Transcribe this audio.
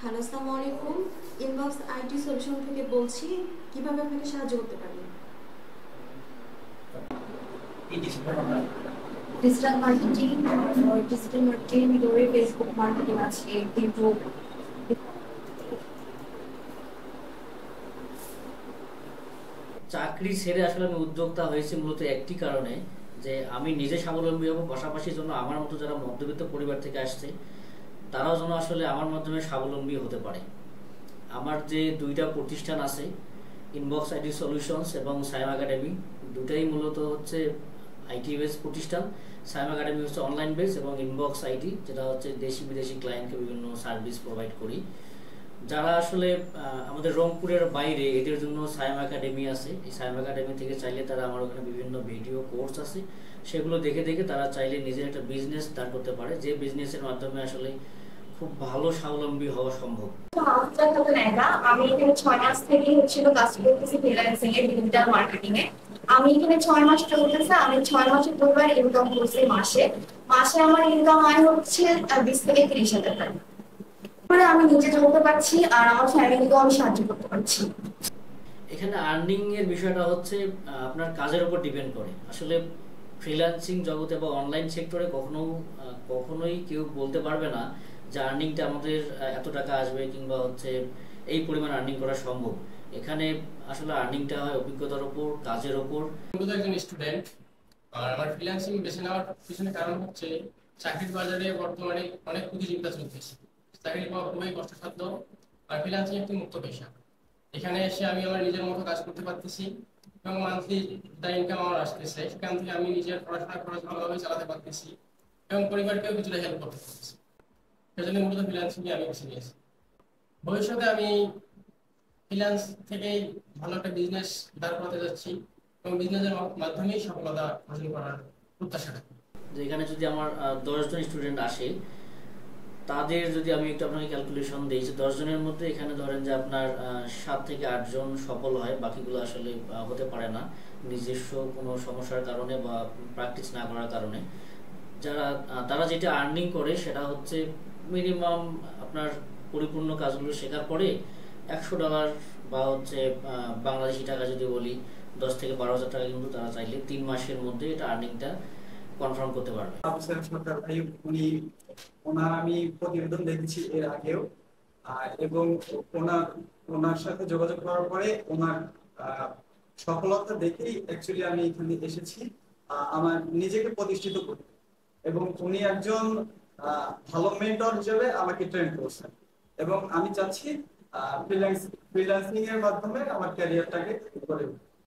Hello, আসসালামু আলাইকুম। Inbox IT solution থেকে বলছি, কিভাবে আপনাকে সাহায্য করতে পারি? ডিজিটাল মার্কেটিং, ডিজিটাল মার্কেটিং ভিতরে ফেসবুক মার্কেটিং আছে, ইউটিউব। চাকরি ছেড়ে আসলে আমি উদ্যোক্তা হয়েছি মূলত একটি কারণে, যে আমি নিজে স্বাবলম্বী হব, পাশাপাশি জন্য আমার মতো যারা মধ্যবিত্ত পরিবার থেকে আসছে তারাও যেন আসলে আমার মাধ্যমে স্বাবলম্বী হতে পারে। আমার যে দুইটা প্রতিষ্ঠান আছে, ইনবক্স আইটি সলিউশনস এবং সাইম একাডেমি, দুটাই মূলত হচ্ছে আইটি বেস প্রতিষ্ঠান। সাইম একাডেমি হচ্ছে অনলাইন বেস এবং ইনবক্স আইটি, যেটা হচ্ছে দেশি বিদেশি ক্লায়েন্টকে বিভিন্ন সার্ভিস প্রোভাইড করি। যারা আসলে আমাদের রংপুরের বাইরে, এদের জন্য সাইম একাডেমি আছে। এই সাইম একাডেমি থেকে চাইলে তারা আমার ওখানে বিভিন্ন ভিডিও কোর্স আছে, সেগুলো দেখে দেখে তারা চাইলে নিজের একটা বিজনেস দাঁড় করতে পারে, যে বিজনেসের মাধ্যমে আসলে খুব ভালো স্বাবলম্বী হওয়া সম্ভব। আমি এখানে 6 মাস থেকে কাজ করতেছি ফ্রিল্যান্সিং এ, ডিজিটাল মার্কেটিং এ। আমি এখানে 6 মাস চলতেছে। আমি 6 মাসে দুবার ইনকাম করছি মাসে। মাসে আমার ইনকাম হয় হচ্ছে 20 থেকে 30 হাজার টাকা। মানে আমি নিজে চলতে পারছি আর আমার ফ্যামিলিকেও আমি সাহায্য করতে পারছি। এখানে আর্নিং এর বিষয়টা হচ্ছে আপনার কাজের উপর ডিপেন্ড করে। আসলে ফ্রিল্যান্সিং জগতে বা অনলাইন সেক্টরে কখনোই কেউ বলতে পারবে না যে আর্নিংটা আমাদের এত টাকা আসবে কিংবা হচ্ছে এই পরিমাণ আর্নিং করা সম্ভব। এখানে আসলে আর্নিংটা হয় অভিজ্ঞতার উপর, কাজের উপর। মূলত একজন স্টুডেন্ট, আর আমার ফ্রিল্যান্সিং বেছে নেওয়ার পিছনে কারণ হচ্ছে চাকরির বাজারে বর্তমানে অনেক প্রতিযোগিতা চলতেছে। চাকরি পাওয়া খুবই কষ্টসাধ্য, আর ফ্রিল্যান্সিং একটি মুক্ত পেশা। এখানে এসে আমি আমার নিজের মতো কাজ করতে পারতেছি এবং মান্থলি যা ইনকাম আমার আসতেছে সেখান থেকে আমি নিজের পড়াশোনা খরচ ভালোভাবে চালাতে পারতেছি এবং পরিবারকেও কিছুটা হেল্প করতে পারতেছি। সেজন্য মূলত ফ্রিল্যান্সিং আমি বেছে নিয়েছি। ভবিষ্যতে আমি ফ্রিল্যান্স থেকেই ভালো একটা বিজনেস দাঁড় করাতে যাচ্ছি এবং বিজনেসের মাধ্যমেই সফলতা অর্জন করার প্রত্যাশা রাখি। যে এখানে যদি আমার 10 জন স্টুডেন্ট আসে, তাদের যদি আমি একটু আপনাকে ক্যালকুলেশন দিই, যে 10 জনের মধ্যে এখানে ধরেন যে আপনার 7 থেকে 8 জন সফল হয়, বাকিগুলো আসলে হতে পারে না নিজস্ব কোনো সমস্যার কারণে বা প্র্যাকটিস না করার কারণে। তারা যেটা আর্নিং করে সেটা হচ্ছে মিনিমাম আপনার পরিপূর্ণ কাজগুলো শেখার পরে $100 বা হচ্ছে বাংলাদেশি টাকা যদি বলি 10 থেকে 12 হাজার টাকা, কিন্তু তারা চাইলে 3 মাসের মধ্যে এটা আর্নিংটা কনফার্ম করতে পারবে। উনি ওনার আমি প্রতিবেদন দেখেছি এর আগেও, এবং ওনার ওনার সাথে যোগাযোগ করার পরে ওনার সফলতা দেখেই অ্যাকচুয়ালি আমি এখানে এসেছি আমার নিজেকে প্রতিষ্ঠিত করতে। এবং উনি একজন ভালো মেন্টর হিসেবে আমাকে ট্রেন করছেন এবং আমি চাচ্ছি ফ্রিল্যান্সিং এর মাধ্যমে আমার ক্যারিয়ারটাকে গড়ে